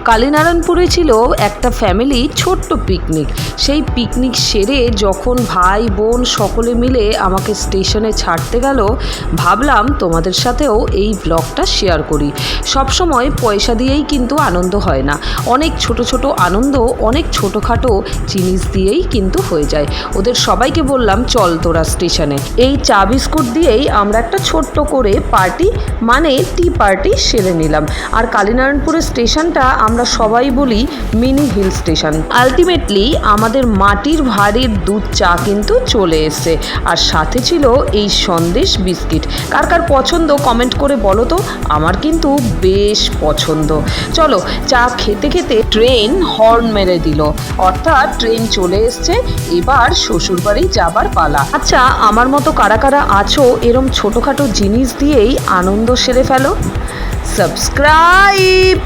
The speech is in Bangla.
কালীনারায়ণপুরে ছিল একটা ফ্যামিলি ছোট্ট পিকনিক। সেই পিকনিক সেরে যখন ভাই বোন সকলে মিলে আমাকে স্টেশনে ছাড়তে গেল, ভাবলাম তোমাদের সাথেও এই ব্লগটা শেয়ার করি। সবসময় পয়সা দিয়েই কিন্তু আনন্দ হয় না, অনেক ছোট ছোট আনন্দ অনেক ছোটোখাটো জিনিস দিয়েই কিন্তু হয়ে যায়। ওদের সবাইকে বললাম চল তোরা স্টেশনে। এই চা বিস্কুট দিয়েই আমরা একটা ছোট্ট করে পার্টি মানে টি পার্টি সেরে নিলাম। আর কালীনারায়ণপুরের স্টেশনটা আমরা সবাই বলি মিনি হিল স্টেশন। আলটিমেটলি আমাদের মাটির ভাঁড়ের দুধ চা কিন্তু চলে এসছে, আর সাথে ছিল এই সন্দেশ বিস্কিট। কার কার পছন্দ কমেন্ট করে বলো তো, আমার কিন্তু বেশ পছন্দ। চলো, চা খেতে খেতে ট্রেন হর্ন মেরে দিল, অর্থাৎ ট্রেন চলে এসছে, এবার শ্বশুরবাড়ি যাবার পালা। আচ্ছা, আমার মতো কারা কারা আছো এরম ছোটোখাটো জিনিস দিয়েই আনন্দ সেরে ফেলো? সাবস্ক্রাইব।